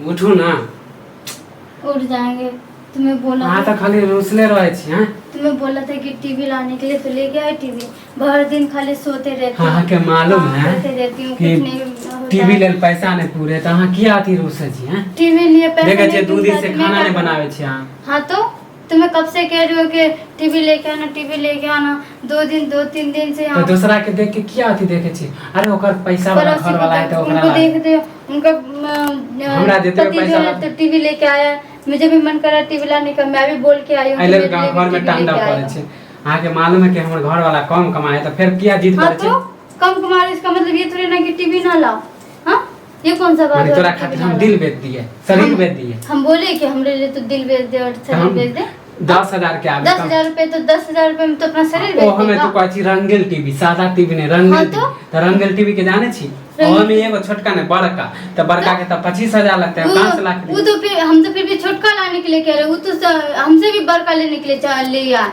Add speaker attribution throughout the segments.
Speaker 1: उठू ना।
Speaker 2: उठ जाएंगे। तुम्हें बोला
Speaker 1: हाँ तो खाली रुसले रहे छी। हैं
Speaker 2: तुम्हें बोला था कि टीवी लाने के लिए, तो लेके आए टीवी। भर दिन खाली सोते रहती
Speaker 1: हाँ के मालूम है
Speaker 2: रहती हूँ,
Speaker 1: कि
Speaker 2: कुछ नहीं होता
Speaker 1: टीवी
Speaker 2: है।
Speaker 1: लेल पैसा नहीं पूरे तो हाँ किया आती रुसे छी। हैं
Speaker 2: टीवी लिए पैसा
Speaker 1: देखे
Speaker 2: नहीं
Speaker 1: छे 2 दिन से
Speaker 2: दूंगा,
Speaker 1: खाना
Speaker 2: मैं
Speaker 1: नहीं
Speaker 2: क्या
Speaker 1: बनावे छी। हाँ
Speaker 2: हाँ तो तुम्हें कब से कह रही हो कि टीवी लेके आना, टीवी लेके आना। 2-3 दिन से
Speaker 1: तो
Speaker 2: यहाँ
Speaker 1: दूसरा के देख के किया आती देखे छी। अरे ओकर पैसा वाला घर वाला है तो ओकरा
Speaker 2: उनको देख दे, उनका
Speaker 1: हमरा देते हुए
Speaker 2: पति
Speaker 1: पैसा
Speaker 2: जो है
Speaker 1: वाला।
Speaker 2: तो टीवी लेके आया। मुझे भी मन करा टीवी लाने का, मैं भी बोल के आई हूँ कि
Speaker 1: अइले
Speaker 2: मेरे लिए
Speaker 1: घर
Speaker 2: भी
Speaker 1: में
Speaker 2: टीवी
Speaker 1: टांडा
Speaker 2: लेके
Speaker 1: पड़े
Speaker 2: आएगा।
Speaker 1: छे। अहाँ के मालूम है कि हमर घर वाला कम कमाए तो फिर किया जिद
Speaker 2: हाँ
Speaker 1: करे छे।
Speaker 2: तो कम कमा इसका मतलब ये थोड़ी ना कि टीवी ना लाओ। हाँ ये कौन सा बात
Speaker 1: माने
Speaker 2: है?
Speaker 1: तोरा खातिर हम दिल बेच दिए, शरीर बेच दिए।
Speaker 2: हम बोले कि हमरे लिए तो दिल बेच दे और शरीर बेच दे।
Speaker 1: 10,000 के आगे
Speaker 2: 10,000 रुपए तो 10,000 रुपए में तो अपना शरीर
Speaker 1: ओ
Speaker 2: बेच
Speaker 1: हमें
Speaker 2: देगा।
Speaker 1: तो कहै छी रंगील टीवी, सादा टीवी नहीं रंगील
Speaker 2: हाँ
Speaker 1: टीवी। तो रंगील टीवी के जाने छी और में एगो छोटका ने बड़का, तो बड़का के तो 25,000 लगता है, 5 लाख।
Speaker 2: वो तो फिर हम तो फिर भी छोटका लाने के लिए कह रहे हैं, वो तो हमसे भी बड़का लेने के लिए ले यार।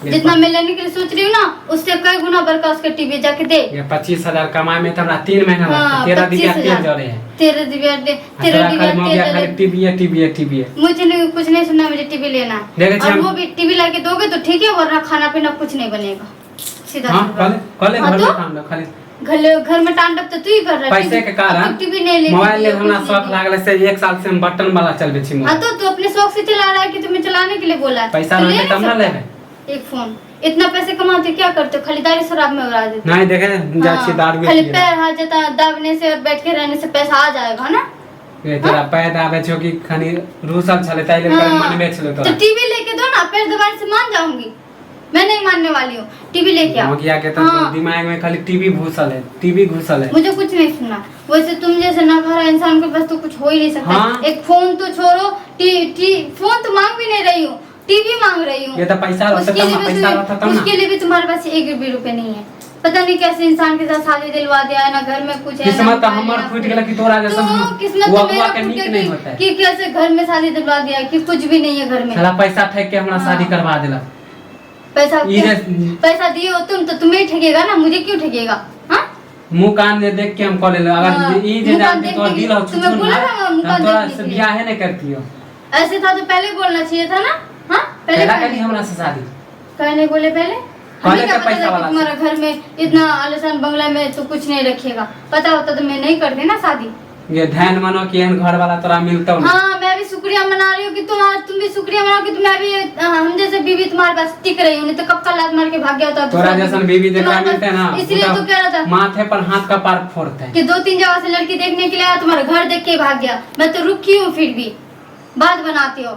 Speaker 2: जितना मैं लेने के लिए सोच रही हूँ ना, उससे कई गुना बड़का उसका टीवी जाके दे।
Speaker 1: ये 25,000 कमाए में तो हमरा 3 महीना लगता
Speaker 2: हाँ,
Speaker 1: है। 13 दिव्या तेल
Speaker 2: 25,000
Speaker 1: जरे है।
Speaker 2: 13 दिव्या
Speaker 1: खाली टीवी है टीवी है टीवी है।
Speaker 2: मुझे नहीं, कुछ नहीं सुनना, मुझे टीवी लेना है।
Speaker 1: देखे छी
Speaker 2: और
Speaker 1: हम-
Speaker 2: वो भी टीवी लाके दोगे तो ठीक है, वरना खाना पीना कुछ नहीं बनेगा। सीधा
Speaker 1: हां
Speaker 2: सीधा।
Speaker 1: कल
Speaker 2: हाँ
Speaker 1: घर
Speaker 2: तो?
Speaker 1: में काम खाली
Speaker 2: घर में तांडव तो तू ही कर रहा है।
Speaker 1: पैसे के कारण
Speaker 2: टीवी नहीं ले
Speaker 1: मोबाइल ले हमरा शौक लागले से 1 साल से हम बटन वाला चलबे छी
Speaker 2: हाँ
Speaker 1: मोबाइल।
Speaker 2: तो तू अपने शौक से चला रहा है कि तुम्हें चलाने के लिए बोला है।
Speaker 1: पैसा
Speaker 2: तो ले
Speaker 1: रहते तब ना
Speaker 2: सकता है।
Speaker 1: लेबे।
Speaker 2: एक फोन इतना पैसे कमाते क्या करते हो? खरीदारी शराब में उड़ा देते हो।
Speaker 1: नहीं देखे जा छी दारू
Speaker 2: खाली
Speaker 1: पिए।
Speaker 2: पैर हाथ जता दाबने से और बैठ के रहने से पैसा आ जाएगा ना।
Speaker 1: ये तेरा पैर दाबे छो कि खाली रूसल चले ताइले मन में छले
Speaker 2: तो
Speaker 1: तोरा।
Speaker 2: टीवी लेके दो ना, पैर दबाने से मान जाऊंगी। मैं नहीं मानने वाली हूँ, टीवी लेके आओ।
Speaker 1: नोकिया के तो दिमाग में खाली टीवी घुसल है, टीवी घुसल है।
Speaker 2: मुझे कुछ नहीं सुनना। वैसे तुम जैसे ना भरा इंसान के पास तो कुछ हो ही नहीं सकता।
Speaker 1: हाँ?
Speaker 2: एक फोन तो छोड़ो, फोन तो मांग भी नहीं रही हूँ, टीवी मांग रही हूँ।
Speaker 1: ये तो पैसा रहता
Speaker 2: उसके
Speaker 1: तब
Speaker 2: लिए
Speaker 1: ना,
Speaker 2: भी
Speaker 1: पैसा रहता तब ना।
Speaker 2: उसके लिए भी तुम्हारे पास 1 भी रुपए नहीं है। पता नहीं कैसे इंसान के साथ शादी दिलवा दिया है, ना घर में कुछ है।
Speaker 1: किस्मत तो हमर फूट गेला कि तोरा जैसा
Speaker 2: तो किस्मत
Speaker 1: वो
Speaker 2: तो मेरा
Speaker 1: के
Speaker 2: फूट
Speaker 1: नीक
Speaker 2: गया
Speaker 1: नहीं होता है।
Speaker 2: कि कैसे घर में शादी दिलवा दिया कि कुछ भी नहीं है घर में।
Speaker 1: साला पैसा फेंक के हमरा
Speaker 2: हाँ।
Speaker 1: शादी करवा देला।
Speaker 2: पैसा
Speaker 1: ये
Speaker 2: पैसा दिए हो तुम तो तुम्हें ठगेगा ना, मुझे क्यों ठगेगा? हाँ
Speaker 1: मुंह कान ने देख के हम कॉल ले।
Speaker 2: हाँ,
Speaker 1: अगर ई जे
Speaker 2: मुंह कान
Speaker 1: जानती तो
Speaker 2: देखने
Speaker 1: दिल हो
Speaker 2: के- तुम्हें बोला था मुंह कान
Speaker 1: तोरा
Speaker 2: देखने
Speaker 1: से
Speaker 2: के लिए।
Speaker 1: बियाह है नहीं करती हो।
Speaker 2: ऐसे था तो पहले बोलना चाहिए था ना। हाँ
Speaker 1: पहला
Speaker 2: कहने-
Speaker 1: करी हमरा से शादी।
Speaker 2: कहने बोले पहले।
Speaker 1: पहले
Speaker 2: हमें क्या
Speaker 1: तो
Speaker 2: पता
Speaker 1: पैसा
Speaker 2: था कि
Speaker 1: वाला
Speaker 2: तुम्हारा घर में इतना आलीशान बंगला में तो कुछ नहीं रखेगा। पता होता तो मैं नहीं करती ना शादी।
Speaker 1: ये ध्यान मानो कि एहन घर वाला तोरा मिलतो ना।
Speaker 2: हाँ मैं भी शुक्रिया मना रही हूँ कि तुम भी शुक्रिया मनाओ कि मैं भी हम जैसे बीवी तुम्हारे पास टिक रही हूँ, नहीं तो कब का लात मार के भाग गया होता।
Speaker 1: तोरा जैसन बीवी देखा
Speaker 2: तुम्हारे
Speaker 1: मिलते ना,
Speaker 2: पास- इसलिए तो कह रहा था
Speaker 1: माथे पर हाथ का पार फोड़ते हैं
Speaker 2: कि 2-3 जगह से लड़की देखने के लिए आया, तुम्हारा घर देख के भाग गया। मैं तो रुकी हूँ, फिर भी बात बनाती हो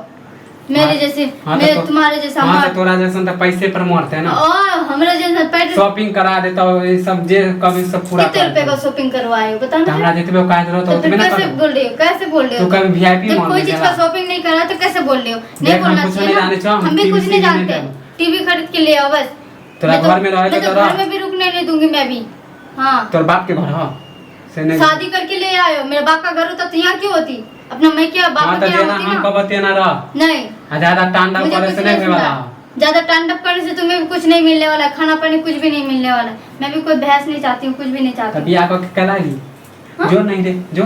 Speaker 2: मेरे जैसे। मेरे तुम्हारे जैसा
Speaker 1: हाँ तो तोरा जैसन तो पैसे पर मरते हैं ना।
Speaker 2: और हमारे जैसा पैसे
Speaker 1: शॉपिंग करा देता हो, ये सब जे कभी सब पूरा
Speaker 2: कितने रुपए का शॉपिंग करवाए हो बता
Speaker 1: तो
Speaker 2: ना।
Speaker 1: हमरा जितबे का जरूरत हो
Speaker 2: तो
Speaker 1: उतबे
Speaker 2: फिर
Speaker 1: ना
Speaker 2: कैसे
Speaker 1: कर।
Speaker 2: बोल रहे हो? कैसे बोल रहे हो?
Speaker 1: तू कभी वीआईपी
Speaker 2: जब
Speaker 1: मॉल
Speaker 2: कोई
Speaker 1: में
Speaker 2: चीज
Speaker 1: चला।
Speaker 2: का शॉपिंग नहीं करा तो कैसे बोल रहे हो? नहीं
Speaker 1: देख, हम
Speaker 2: बोलना
Speaker 1: कुछ
Speaker 2: चाहिए
Speaker 1: नहीं
Speaker 2: ना।
Speaker 1: जाने चाहो,
Speaker 2: हम भी
Speaker 1: टीवी
Speaker 2: कुछ नहीं
Speaker 1: सीवी नहीं
Speaker 2: जानते।
Speaker 1: देखो।
Speaker 2: टीवी खरीद के ले आओ बस।
Speaker 1: तोरा
Speaker 2: मैं तो-
Speaker 1: घर में रहे
Speaker 2: मैं
Speaker 1: तो
Speaker 2: घर में भी रुकने नहीं दूंगी मैं भी। हाँ
Speaker 1: तोर बाप के घर हो से नहीं।
Speaker 2: शादी करके ले आए हो। मेरे बाप का घर होता तो यहाँ क्यों होती? अपना मैं क्या बाप
Speaker 1: हाँ
Speaker 2: का
Speaker 1: तो
Speaker 2: क्या
Speaker 1: देना
Speaker 2: होती
Speaker 1: हम
Speaker 2: ना।
Speaker 1: कब तेना रह।
Speaker 2: नहीं
Speaker 1: ज्यादा टांडा
Speaker 2: मुझे
Speaker 1: करे
Speaker 2: कुछ
Speaker 1: से
Speaker 2: नहीं
Speaker 1: नहीं होने वाला।
Speaker 2: सुनना। ज्यादा टांडव करने से तुम्हें भी कुछ नहीं मिलने वाला है, खाना पानी कुछ भी नहीं मिलने वाला है। मैं भी कोई बहस नहीं चाहती हूँ, कुछ भी नहीं चाहती
Speaker 1: तब
Speaker 2: हूँ।
Speaker 1: बियाह को कहलाई
Speaker 2: हाँ?
Speaker 1: जो नहीं रे जो